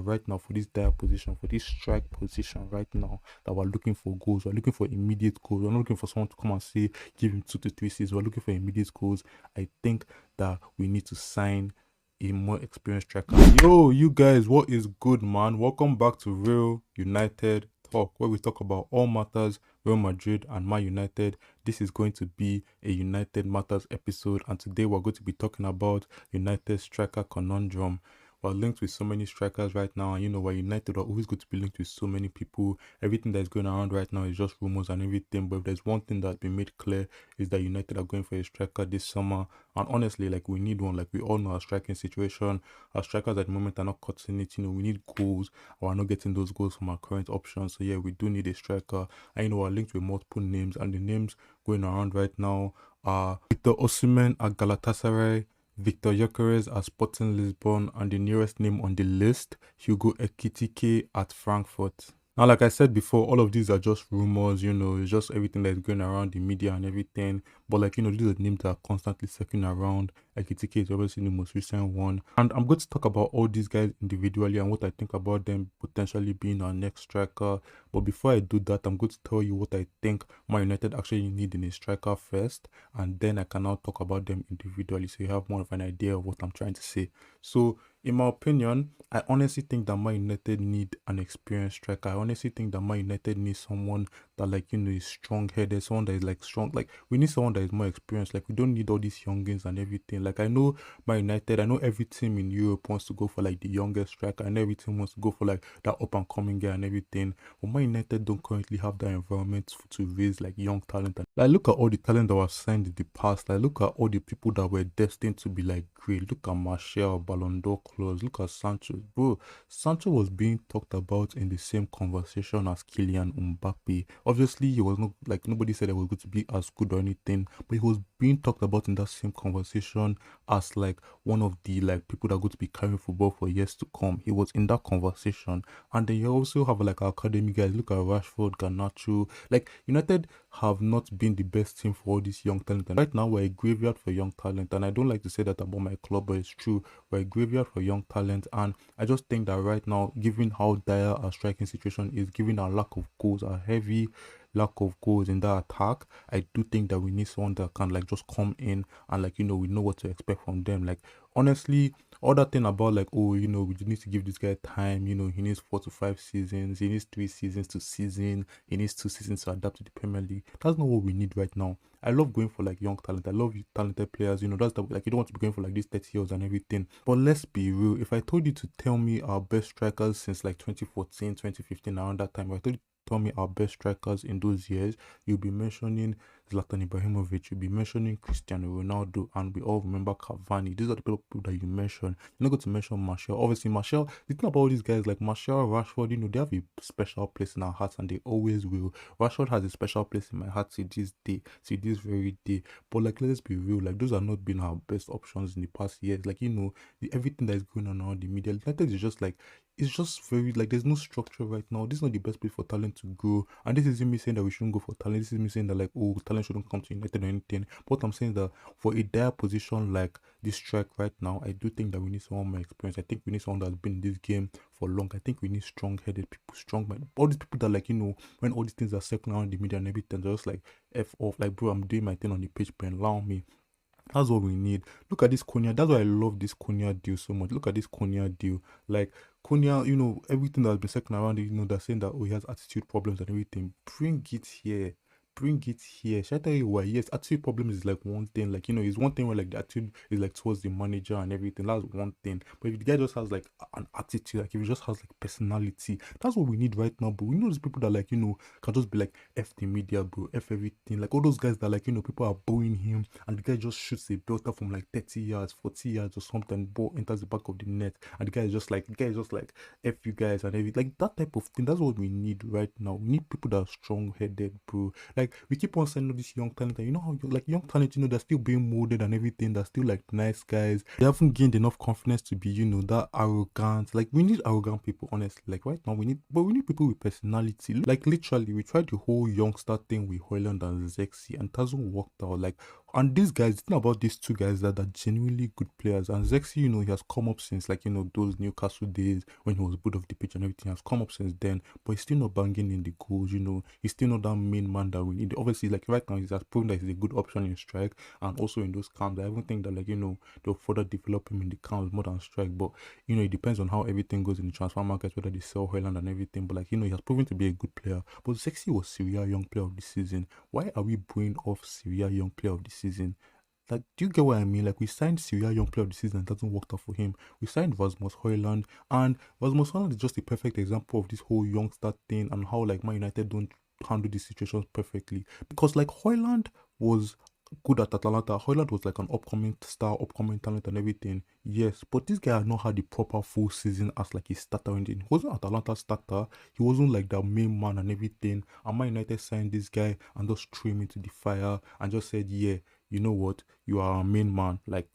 right now for this dire position, for this strike position right now, that we're looking for goals. We're looking for immediate goals. We're not looking for someone to come and say, give him 2 to 3 seasons. We're looking for immediate goals. I think that we need to sign a more experienced striker. Yo, you guys, what is good, man? Welcome back to Real United Talk, where we talk about all matters Real Madrid and Man United. This is going to be a United Matters episode, and today we're going to be talking about United striker conundrum. We're linked with so many strikers right now, and you know, we're United are always going to be linked with so many people. Everything that's going around right now is just rumors and everything. But if there's one thing that's been made clear, is that United are going for a striker this summer. And honestly, like, we need one. Like, we all know our striking situation. Our strikers at the moment are not cutting it. You know, we need goals, or we're not getting those goals from our current options. So yeah, we do need a striker. And you know, we're linked with multiple names, and the names going around right now are Victor Osimhen at Galatasaray, Victor Gyökeres at Sporting Lisbon, and the nearest name on the list, Hugo Ekitike at Frankfurt. Now, like I said before, all of these are just rumors, you know, it's just everything that's going around the media and everything. But like, you know, these are the names that are constantly circling around. Ekitike is obviously the most recent one. And I'm going to talk about all these guys individually and what I think about them potentially being our next striker. But before I do that, I'm going to tell you what I think Man United actually need in a striker first. And then I can now talk about them individually, so you have more of an idea of what I'm trying to say. So, in my opinion, I honestly think that Man United need an experienced striker. I honestly think that Man United needs someone that, like, you know, is strong-headed, someone that is like strong. Like, we need someone that is more experienced. Like, we don't need all these youngins and everything. Like, I know Man United, I know every team in Europe wants to go for like the youngest striker, and every team wants to go for like that up-and-coming guy and everything. But Man United don't currently have that environment to raise like young talent. And like, look at all the talent that was signed in the past. Like, look at all the people that were destined to be like great. Look at Martial, Ballon d'Or clause. Look at Sancho. Bro, Sancho was being talked about in the same conversation as Kylian Mbappe. Obviously, he was not like, nobody said it was going to be as good or anything, but he was being talked about in that same conversation as like one of the like people that are going to be carrying football for years to come. He was in that conversation. And then you also have like our academy guys. Look at Rashford, Garnacho. Like, United have not been the best team for all this young talent. And right now, we're a graveyard for young talent. And I don't like to say that about my club, but it's true. We're a graveyard for young talent. And I just think that right now, given how dire our striking situation is, given our lack of goals, our heavy lack of goals in that attack, I do think that we need someone that can like just come in and like, you know, we know what to expect from them. Like, honestly, all that thing about like, oh, you know, we need to give this guy time, you know, he needs 4 to 5 seasons, he needs 3 seasons to season, he needs 2 seasons to adapt to the Premier League. That's not what we need right now. I love going for like young talent. I love talented players, you know, that's the, like, you don't want to be going for like these 30 years and everything. But let's be real, if I told you to tell me our best strikers since like 2014, 2015, around that time, if I told you tell me our best strikers in those years, you'll be mentioning Zlatan Ibrahimovic, you'll be mentioning Cristiano Ronaldo, and we all remember Cavani. These are the people that you mention. You're not going to mention Martial. Obviously, Martial, the thing about all these guys like Martial, Rashford, you know, they have a special place in our hearts, and they always will. Rashford has a special place in my heart to this day, to this very day. But like, let's be real, like, those are not been our best options in the past years. Like, you know, everything that is going on around the media, United is just like, it's just very like, there's no structure right now. This is not the best place for talent to grow, and this isn't me saying that we shouldn't go for talent. This is me saying that like, oh, talent shouldn't come to United or anything. But I'm saying that for a dire position like this strike right now, I do think that we need someone more experienced. I think we need someone that's been in this game for long. I think we need strong-headed people, strong minded, all these people that like, you know, when all these things are circling around the media and everything, they're just like, F off, like, bro, I'm doing my thing on the pitch, but allow me. That's what we need. Look at this Konya. That's why I love this Konya deal so much. Look at this Konya deal. Like, Konya, you know, everything that's been circling around, you know, they're saying that, oh, he has attitude problems and everything. Bring it here. Bring it here. Should I tell you why? Yes, attitude problems is like one thing. Like, you know, it's one thing where like the attitude is like towards the manager and everything. That's one thing. But if the guy just has like an attitude, like if he just has like personality, that's what we need right now. But we know those people that like, you know, can just be like F the media, bro, F everything. Like all those guys that like, you know, people are booing him and the guy just shoots a belter from like 30 yards, 40 yards or something, ball enters the back of the net. And the guy is just like F you guys and everything. Like that type of thing. That's what we need right now. We need people that are strong headed, bro. Like, we keep on sending this young talent, and you know how like young talent, you know, they're still being molded and everything. They're still like nice guys. They haven't gained enough confidence to be, you know, that arrogant. Like, we need arrogant people, honestly. Like right now, we need people with personality. Like literally, we tried the whole youngster thing with Hoyland and Zexi, and it hasn't worked out. Like, And these guys, the thing about these two guys that are genuinely good players. And Zexi, he has come up since like those Newcastle days when he was good off the pitch and everything. Has come up since then, but he's still not banging in the goals. He's still not that main man that we need. Obviously, like right now, he has proven that he's a good option in strike and also in those camps. I even think that they'll further develop him in the camps more than strike. But it depends on how everything goes in the transfer market, whether they sell Hoyland and everything. But he has proven to be a good player. But Zexi was Syria Young Player of the Season. Why are we bringing off Syria Young Player of the Season? Like, do you get what I mean? Like, we signed Syria Young Player of the Season and it doesn't work out for him. We signed Rasmus Højlund, and Rasmus Højlund is just a perfect example of this whole youngster thing and how, like, Man United don't handle these situations perfectly. Because, like, Højlund was good at Atalanta. Højlund was like an upcoming star, upcoming talent and everything. Yes, but this guy had not had the proper full season as like a starter. He wasn't Atalanta starter. He wasn't like the main man and everything. And Man United signed this guy and just threw him into the fire and just said, yeah, you know what, you are our main man. Like,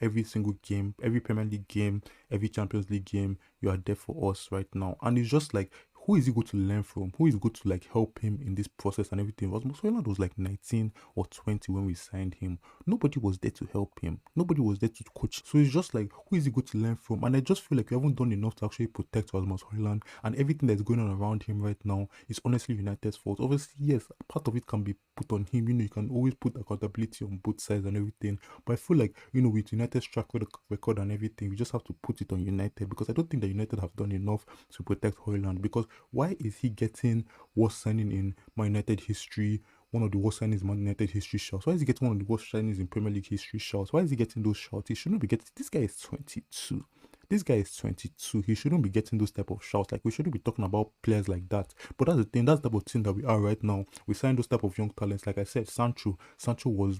every single game, every Premier League game, every Champions League game, you are there for us right now. And it's just like, who is he going to learn from? Who is going to like help him in this process and everything? Rasmus Højlund was like 19 or 20 when we signed him. Nobody was there to help him. Nobody was there to coach. So it's just like, who is he going to learn from? And I just feel like we haven't done enough to actually protect Rasmus Højlund, and everything that's going on around him right now is honestly United's fault. Obviously, yes, part of it can be put on him. You can always put accountability on both sides and everything. But I feel like, with United's track record and everything, we just have to put it on United, because I don't think that United have done enough to protect Højlund. Because why is he getting worst signing in Man United history? One of the worst signings in Man United history shouts. Why is he getting one of the worst signings in Premier League history shouts? Why is he getting those shouts? He shouldn't be getting. This guy is 22. This guy is 22. He shouldn't be getting those type of shouts. Like, we shouldn't be talking about players like that. But that's the thing. That's the type of thing that we are right now. We signed those type of young talents. Like I said, Sancho. Sancho was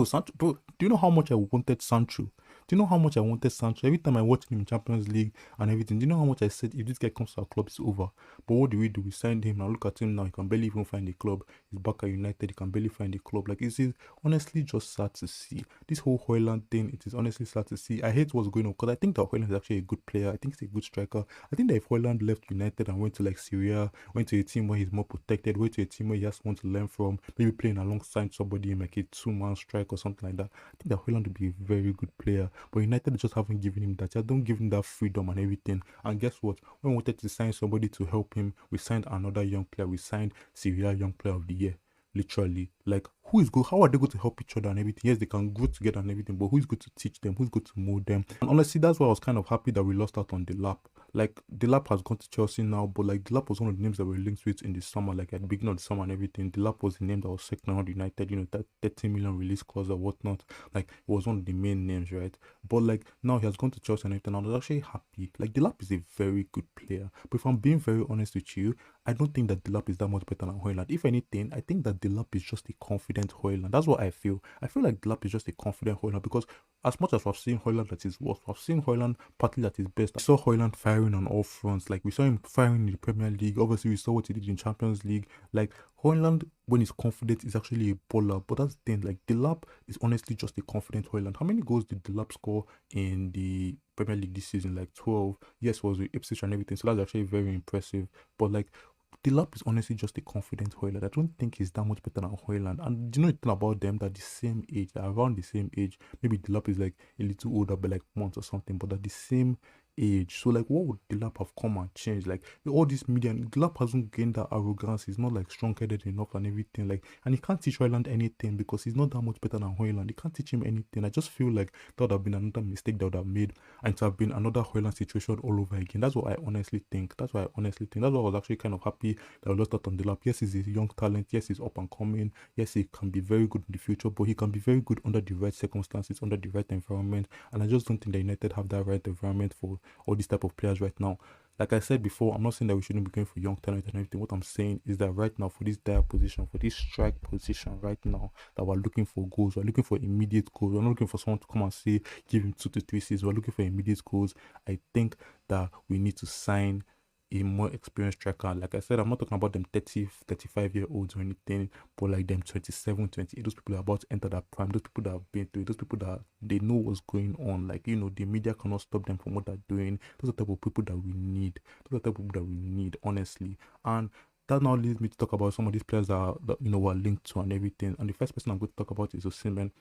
Sancho. Bro, do you know how much I wanted Sancho? Do you know how much I wanted Sancho? Every time I watched him in Champions League and everything, do you know how much I said, if this guy comes to our club, it's over? But what do? We signed him. Now look at him now. He can barely even find a club. He's back at United. He can barely find a club. Like, it's honestly just sad to see. This whole Højlund thing, it is honestly sad to see. I hate what's going on, because I think that Højlund is actually a good player. I think he's a good striker. I think that if Højlund left United and went to like Syria, went to a team where he's more protected, went to a team where he has someone to learn from, maybe playing alongside somebody in like a two-man strike or something like that, I think that Højlund would be a very good player. But United just haven't given him that. Just don't give him that freedom and everything. And guess what? When we wanted to sign somebody to help him, we signed another young player. We signed Syria Young Player of the Year. Literally. Like, who is good? How are they going to help each other and everything? Yes, they can grow together and everything, but who's going to teach them? Who's going to mold them? And honestly, that's why I was kind of happy that we lost out on Delap. Like, Delap has gone to Chelsea now, but like Delap was one of the names that were linked with in the summer, like at the beginning of the summer and everything. Delap was the name that was second around United, that 30 million release clause or whatnot. Like, it was one of the main names, right? But like, now he has gone to Chelsea and everything, and I was actually happy. Like, Delap is a very good player. But if I'm being very honest with you, I don't think that Delap is that much better than Højlund. If anything, I think that Delap is just a confident Højlund. That's what I feel. I feel like Delap is just a confident Højlund, because as much as I've seen Højlund at his worst, I've seen Højlund partly at his best. I saw Højlund firing on all fronts. Like, we saw him firing in the Premier League. Obviously, we saw what he did in Champions League. Like, Højlund, when he's confident, is actually a baller. But that's the thing. Like, Delap is honestly just a confident Højlund. How many goals did Delap score in the Premier League this season? Like 12. Yes, was with Ipswich and everything. So that's actually very impressive. But like, Delap is honestly just a confident Højlund. I don't think he's that much better than Højlund. And do you know anything about them? That the same age, they're around the same age. Maybe Delap is like a little older by like months or something, but at the same age. So like, what would Delap have come and changed? Like, all this media, and Delap hasn't gained that arrogance. He's not like strong-headed enough and everything. Like, and he can't teach Højlund anything, because he's not that much better than Højlund. He can't teach him anything. I just feel like that would have been another mistake that would have made, and it would have been another Højlund situation all over again. That's what I honestly think. That's why I was actually kind of happy that we lost out on Delap. Yes, he's a young talent. Yes, he's up and coming. Yes, he can be very good in the future, but he can be very good under the right circumstances, under the right environment. And I just don't think that United have that right environment for all these type of players right now. Like I said before, I'm not saying that we shouldn't be going for young talent and everything. What I'm saying is that right now, for this dire position, for this strike position right now, that we're looking for goals, we're looking for immediate goals. We're not looking for someone to come and say, give him 2 to 3 seasons. We're looking for immediate goals. I think that we need to sign a more experienced striker. Like I said, I'm not talking about them 30, 35-year-olds or anything, but like them 27, 28, those people that are about to enter that prime, those people that have been through it, those people that they know what's going on. Like, the media cannot stop them from what they're doing. Those are the type of people that we need. Those are the type of people that we need, honestly. And that now leads me to talk about some of these players that were linked to and everything. And the first person I'm going to talk about is Osimhen.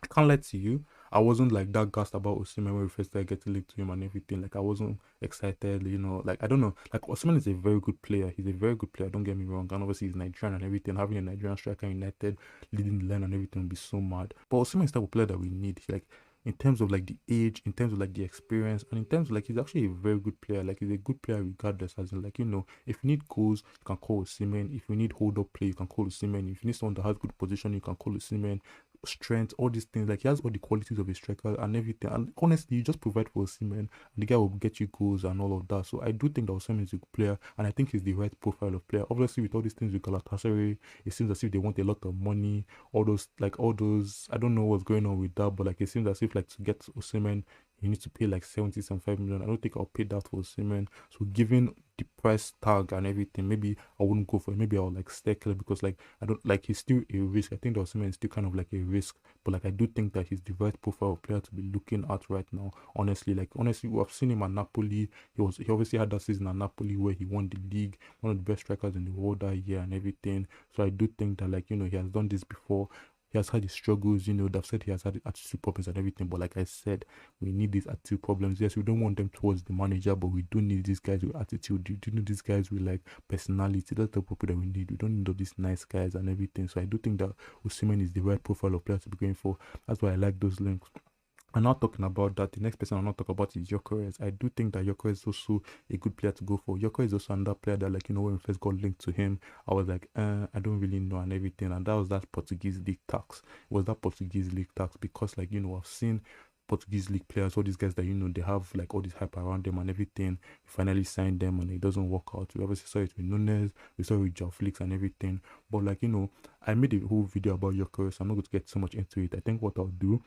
I can't lie to you. I wasn't like that gassed about Osimhen when we first started getting linked to him and everything. Like I wasn't excited, like I don't know. Like Osimhen is a very good player. He's a very good player, don't get me wrong. And obviously he's Nigerian and everything. Having a Nigerian striker in United leading the line and everything would be so mad. But Osimhen is the type of player that we need. Like in terms of like the age, in terms of like the experience, and in terms of like he's actually a very good player. Like he's a good player regardless. As in like if you need goals, you can call Osimhen. If you need hold up play, you can call Osimhen. If you need someone that has good position, you can call Osimhen. Strength, all these things. Like he has all the qualities of a striker and everything. And honestly, you just provide for Osimhen, and the guy will get you goals and all of that. So I do think that Osimhen is a good player, and I think he's the right profile of player. Obviously, with all these things with Galatasaray, it seems as if they want a lot of money. All those, I don't know what's going on with that, but like it seems as if like to get Osimhen, you need to pay like 75 million. I don't think I'll pay that for Osimhen. So given the price tag and everything, maybe I wouldn't go for it. Maybe I'll like stay clear because like I don't like he's still a risk. I think that Osimhen is still kind of like a risk, but like I do think that he's the right profile of player to be looking at right now. Honestly, we have seen him at Napoli. He obviously had that season at Napoli where he won the league, one of the best strikers in the world that year and everything. So I do think that like he has done this before. He has had his struggles, they've said he has had attitude problems and everything, but like I said, we need these attitude problems. Yes, we don't want them towards the manager, but we do need these guys with attitude. We do need these guys with like personality. That's the people that we need. We don't need all these nice guys and everything. So I do think that Osimhen is the right profile of player to be going for. That's why I like those links. I'm not talking about that. The next person I'm not talking about is Gyökeres. I do think that Gyökeres is also a good player to go for. Gyökeres is also another player that, like, when we first got linked to him, I was like, I don't really know and everything. And that was that Portuguese league tax. It was that Portuguese league tax because, like, I've seen Portuguese league players, all these guys that they have like all this hype around them and everything. We finally signed them and it doesn't work out. We obviously saw it with Nunes, we saw it with Joao Felix and everything. But like I made a whole video about Gyökeres. I'm not going to get so much into it. I think what I'll do,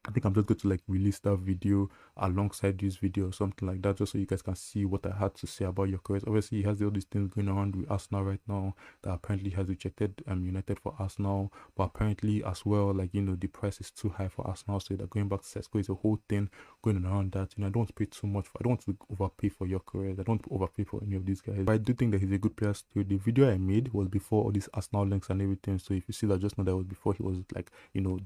I think I'm just going to like release that video alongside this video or something like that, just so you guys can see what I had to say about Gyökeres. Obviously, he has all these things going around with Arsenal right now that apparently has rejected United for Arsenal, but apparently as well, like the price is too high for Arsenal, so they're going back to Sesko. It's a whole thing going around that. I don't want to pay too much. I don't want to overpay for Gyökeres. I don't want to overpay for any of these guys. But I do think that he's a good player still. The video I made was before all these Arsenal links and everything. So if you see that, just know that was before he was like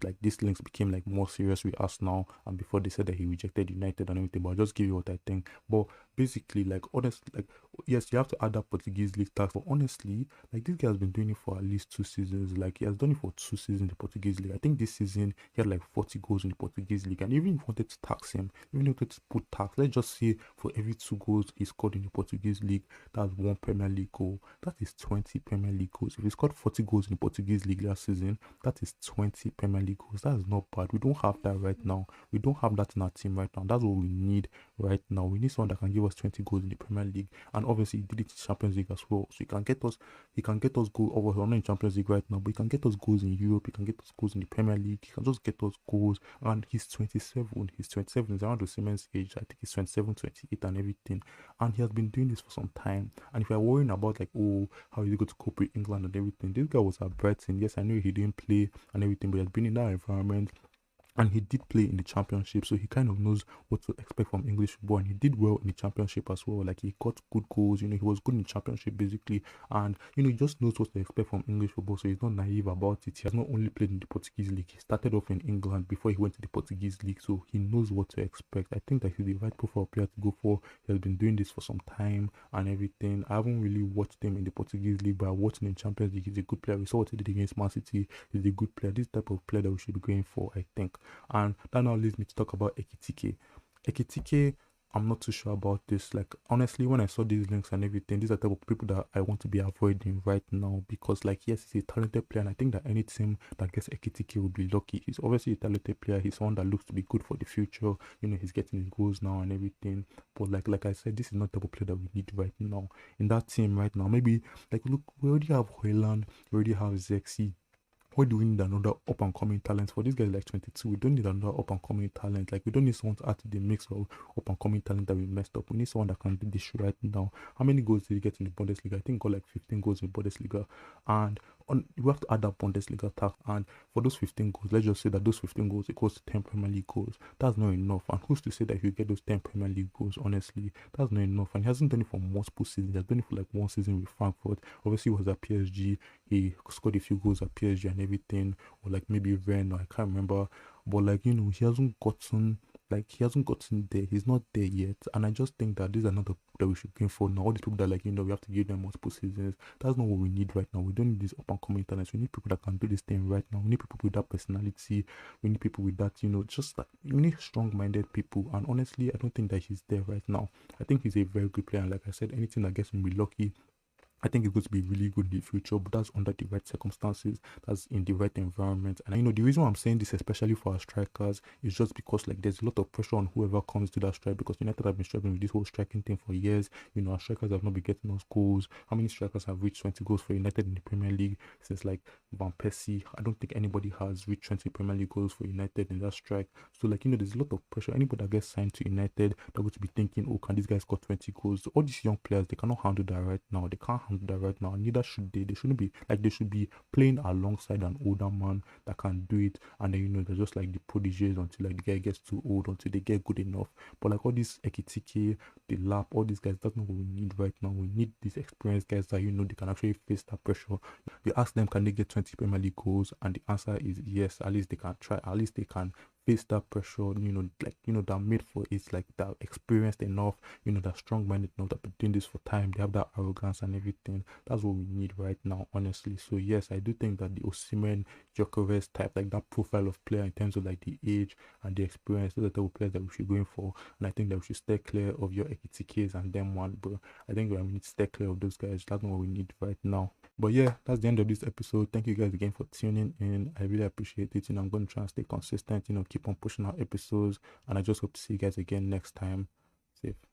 like these links became like more serious with Arsenal, and before they said that he rejected United and everything. But I'll just give you what I think. But basically, like honestly, like yes, you have to add that Portuguese league tax. But honestly, like this guy has been doing it for at least 2 seasons. Like he has done it for 2 seasons in the Portuguese league. I think this season he had like 40 goals in the Portuguese league. And even if you wanted to tax him, even if you wanted to put tax, let's just say for every 2 goals he scored in the Portuguese league, that's 1 Premier League goal. That is 20 Premier League goals. If he scored 40 goals in the Portuguese league last season, that is 20 Premier League goals. That is not bad. We don't have that right now. We don't have that in our team right now. That's what we need right now. We need someone that can give us 20 goals in the Premier League, and obviously he did it in Champions League as well. So he can get us goals. Over not in Champions League right now, but he can get us goals in Europe. He can get us goals in the Premier League. He can just get us goals. And he's 27. He's 27. He's around the Siemens age. I think he's 27, 28, and everything. And he has been doing this for some time. And if you're worrying about like, oh, how is he going to cope with England and everything, this guy was at Brighton. Yes, I know he didn't play and everything, but he has been in that environment. And he did play in the championship, so he kind of knows what to expect from English football. And he did well in the championship as well. Like he got good goals, he was good in the championship basically. And he just knows what to expect from English football, so he's not naive about it. He has not only played in the Portuguese league, he started off in England before he went to the Portuguese league, so he knows what to expect. I think that he's the right profile player to go for. He has been doing this for some time and everything. I haven't really watched him in the Portuguese league, but I watched him in Champions League. He's a good player. We saw what he did against Man City. He's a good player. This type of player that we should be going for, I think. And that now leads me to talk about Ekitike. Ekitike, I'm not too sure about this. Like honestly, when I saw these links and everything, these are the type of people that I want to be avoiding right now, because like yes, he's a talented player, and I think that any team that gets Ekitike will be lucky. He's obviously a talented player. He's someone that looks to be good for the future. He's getting his goals now and everything. But like I said, this is not the type of player that we need right now in that team right now. Maybe like look, we already have Hoyland, we already have Zexi. Why do we need another up and coming talent? For this guy like 22, we don't need another up and coming talent. Like we don't need someone to add to the mix of up and coming talent that we messed up. We need someone that can do this right now. How many goals did he get in the Bundesliga? I think he got like 15 goals in the Bundesliga. And we have to add that Bundesliga tax, and for those 15 goals, let's just say that those 15 goals equals to 10 Premier League goals. That's not enough. And who's to say that he'll get those 10 Premier League goals? Honestly, that's not enough. And he hasn't done it for multiple seasons. He has done it for like one season with Frankfurt. Obviously, he was at PSG. He scored a few goals at PSG and everything, or like maybe Rennes, or I can't remember. But like, he hasn't gotten there. He's not there yet. And I just think that this is another that we should gain for now. All these people that we have to give them multiple seasons. That's not what we need right now. We don't need these up and coming talents. We need people that can do this thing right now. We need people with that personality. We need people with that, just like we need strong minded people. And honestly, I don't think that he's there right now. I think he's a very good player. And like I said, anything that gets him be lucky, I think it's going to be really good in the future, but that's under the right circumstances, that's in the right environment. And the reason why I'm saying this, especially for our strikers, is just because like there's a lot of pressure on whoever comes to that strike, because United have been struggling with this whole striking thing for years. Our strikers have not been getting us goals. How many strikers have reached 20 goals for United in the Premier League since like Van Persie? I don't think anybody has reached 20 Premier League goals for United in that strike. So like there's a lot of pressure. Anybody that gets signed to United, they're going to be thinking, oh, can these guys score 20 goals? So all these young players, they cannot handle that right now. They can't handle that right now. Neither should they. They shouldn't be like, they should be playing alongside an older man that can do it. And then they're just like the prodigies until like the guy gets too old, until they get good enough. But like all these Ekitike, the Lap, all these guys, that's not what we need right now. We need these experienced guys that they can actually face that pressure. You ask them, can they get 20 Premier League goals? And the answer is yes. At least they can try. At least they can face that pressure, that made for it, like that experienced enough, that strong-minded enough, that been doing this for time. They have that arrogance and everything. That's what we need right now, honestly. So yes, I do think that the Osimhen, Gyökeres type, like that profile of player in terms of like the age and the experience, those are the type of players that we should go in for. And I think that we should stay clear of your Ekitikes and them one, but I think we need to stay clear of those guys. That's not what we need right now. But yeah, that's the end of this episode. Thank you guys again for tuning in. I really appreciate it. I'm going to try and stay consistent, keep on pushing out episodes. And I just hope to see you guys again next time. Safe.